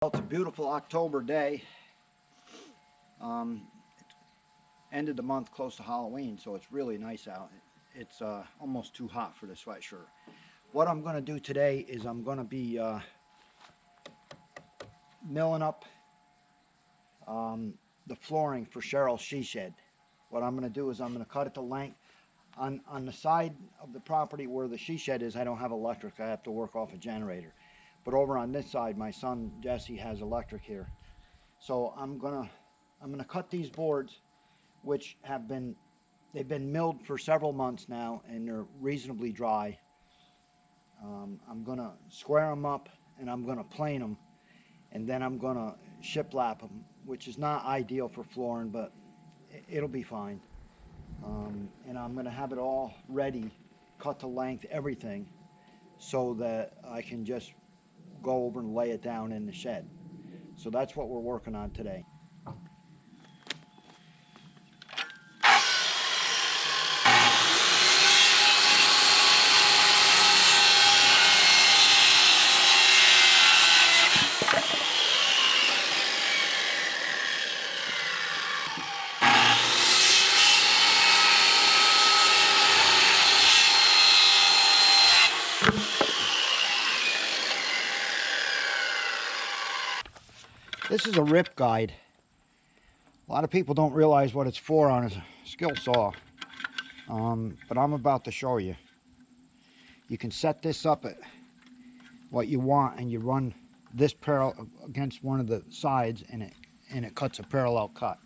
Well, it's a beautiful October day. End of the month, close to Halloween, so it's really nice out. It's almost too hot for the sweatshirt. What I'm going to do today is I'm going to be milling up the flooring for Sheryl's she shed. What I'm going to do is I'm going to cut it to length. On the side of the property where the she shed is, I don't have electric. I have to work off a generator. But over on this side, my son Jesse has electric here. So I'm gonna cut these boards, which they've been milled for several months now, and they're reasonably dry. I'm gonna square them up, and I'm gonna plane them, and then I'm gonna shiplap them, which is not ideal for flooring, but it'll be fine. And I'm gonna have it all ready, cut to length, everything, so that I can just go over and lay it down in the shed. So that's what we're working on today. This is a rip guide. A lot of people don't realize what it's for on a skill saw, but I'm about to show you. You can set this up at what you want, and you run this parallel against one of the sides, and it cuts a parallel cut.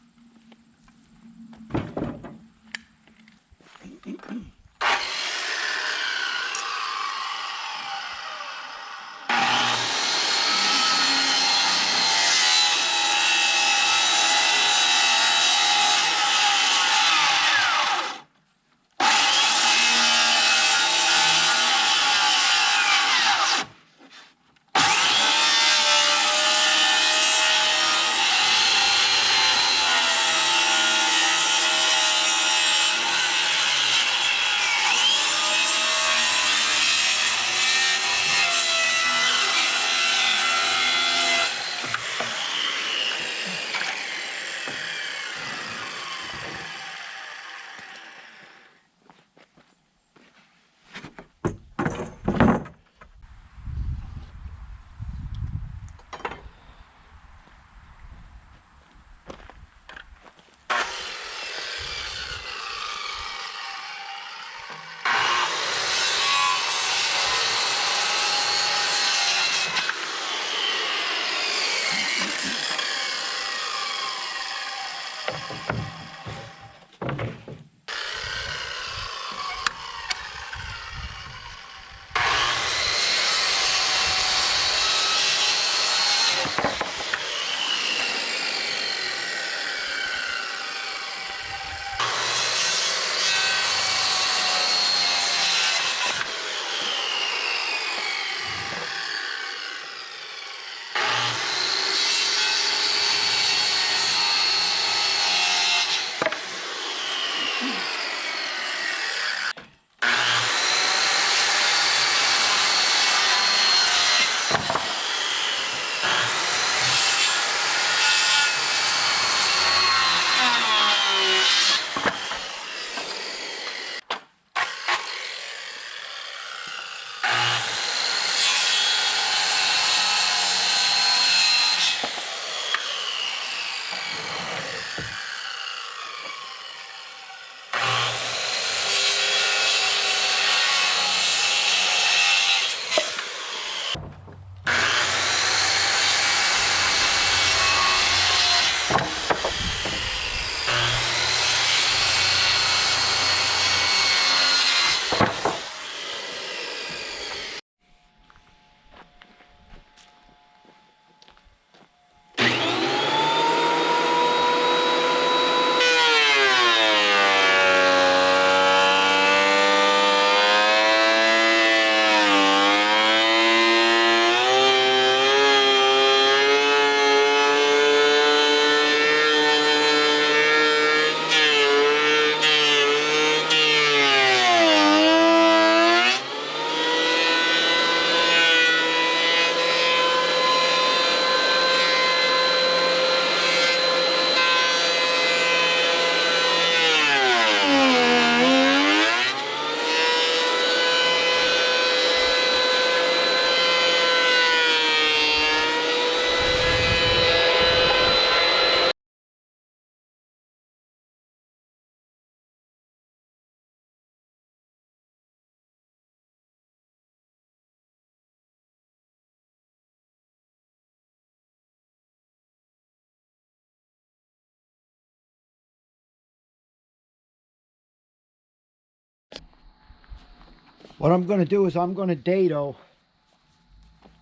What I'm going to do is I'm going to dado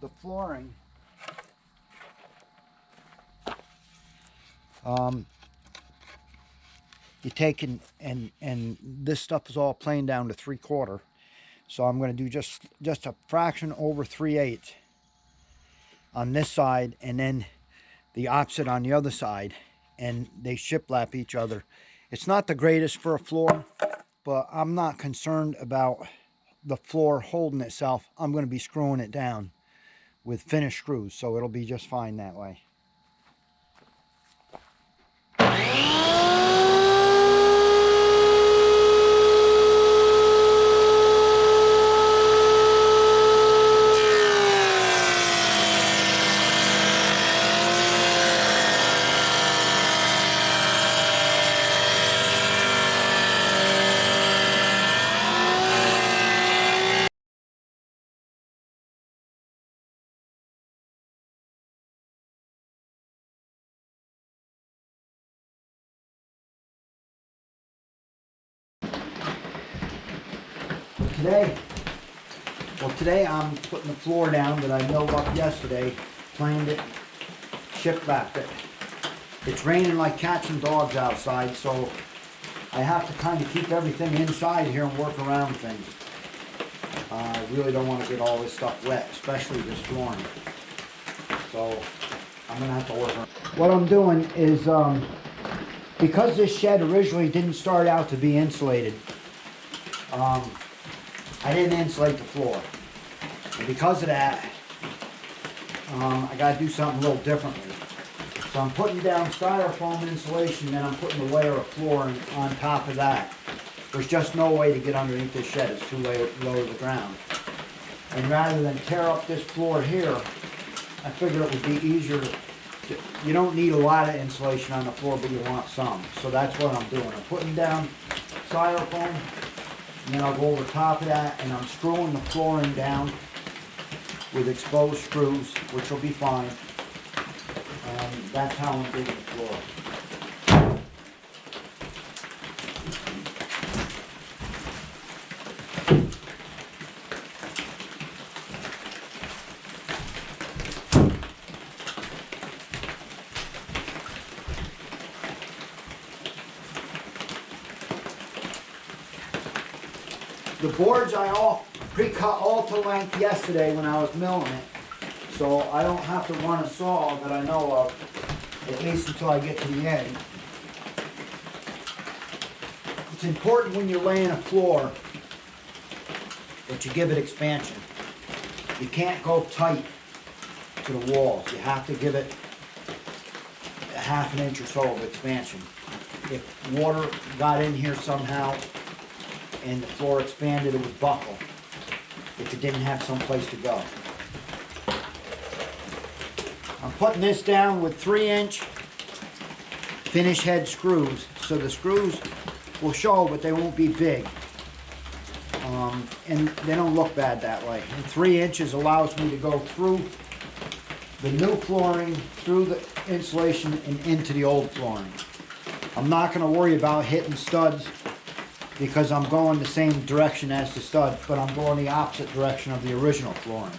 the flooring. You take and this stuff is all planed down to 3/4. So I'm going to do just a fraction over 3/8 on this side, and then the opposite on the other side, and they shiplap each other. It's not the greatest for a floor, but I'm not concerned about the floor holding itself. I'm going to be screwing it down with finished screws, so it'll be just fine that way. Today I'm putting the floor down that I milled up yesterday, planed it, shiplapped it. It's raining like cats and dogs outside, so I have to kind of keep everything inside here and work around things. I really don't want to get all this stuff wet, especially this flooring. So I'm going to have to work around. What I'm doing is, because this shed originally didn't start out to be insulated, I didn't insulate the floor. And because of that, I got to do something a little differently. So I'm putting down styrofoam insulation, and then I'm putting a layer of flooring on top of that. There's just no way to get underneath this shed. It's too low to the ground. And rather than tear up this floor here, I figured it would be easier to, you don't need a lot of insulation on the floor, but you want some. So that's what I'm doing. I'm putting down styrofoam, and then I'll go over top of that, and I'm screwing the flooring down with exposed screws, which will be fine. And that's how I'm digging the floor. The boards I all pre-cut all to length yesterday when I was milling it, so I don't have to run a saw that I know of, at least until I get to the end. It's important when you're laying a floor that you give it expansion. You can't go tight to the walls. You have to give it a ½ inch or so of expansion. If water got in here somehow and the floor expanded, it would buckle if it didn't have some place to go. I'm putting this down with 3-inch finish head screws, so the screws will show, but they won't be big. And they don't look bad that way. And 3 inches allows me to go through the new flooring, through the insulation, and into the old flooring. I'm not going to worry about hitting studs because I'm going the same direction as the stud, but I'm going the opposite direction of the original flooring.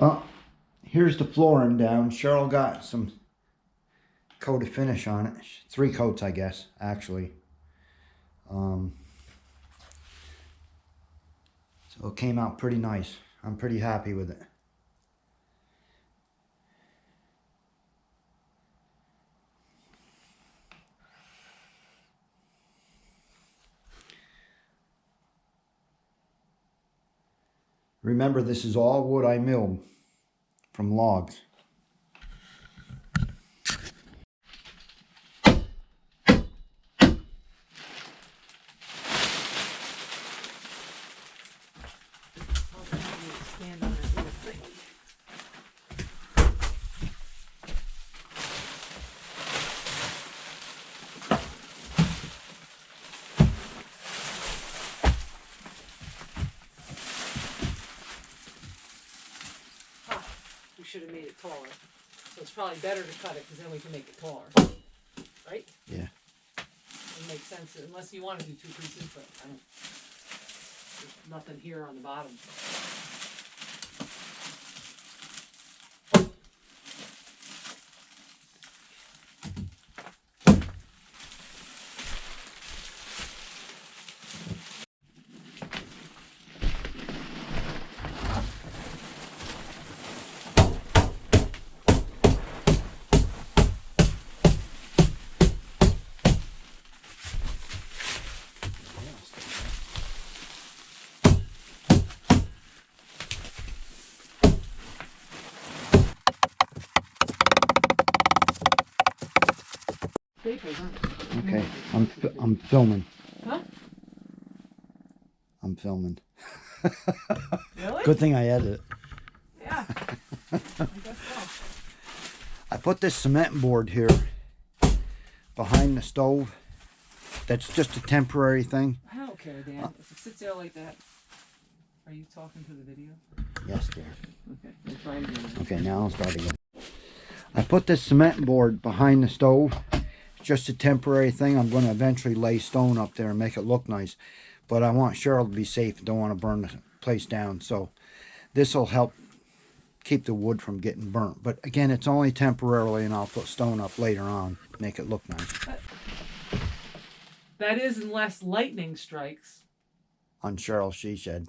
Well, here's the flooring down. Sheryl got some coat of finish on it. 3 coats, I guess, actually. So it came out pretty nice. I'm pretty happy with it. Remember, this is all wood I milled from logs. We should have made it taller. So it's probably better to cut it because then we can make it taller. Right? Yeah. It makes sense unless you want to do 2 pieces, but I don't. There's nothing here on the bottom. Okay, I'm filming. Huh? I'm filming. Really? Good thing I edited it. Yeah. I guess so. I put this cement board here behind the stove. That's just a temporary thing. I don't care, Dan. If it sits there like that, are you talking to the video? Yes, dear. Okay, we'll try again. Okay, now I'll start again. I put this cement board behind the stove. It's just a temporary thing. I'm going to eventually lay stone up there and make it look nice. But I want Sheryl to be safe. Don't want to burn the place down. So this will help keep the wood from getting burnt. But again, it's only temporarily, and I'll put stone up later on, make it look nice. That is unless lightning strikes. On Sheryl, she said.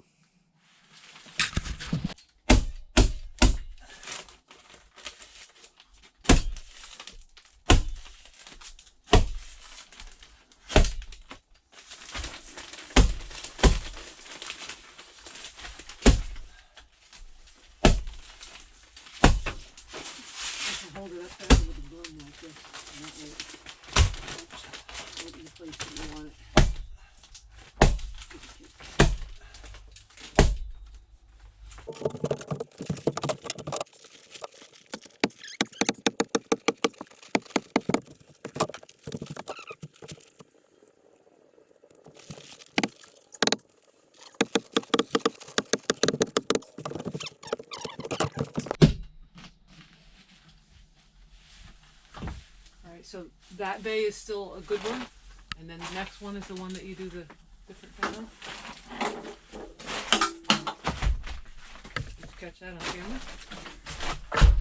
Hold it up there with a broom like this, and that way it's in the place that you want it. So that bay is still a good one, and then the next one is the one that you do the different thing on. Did you catch that on camera?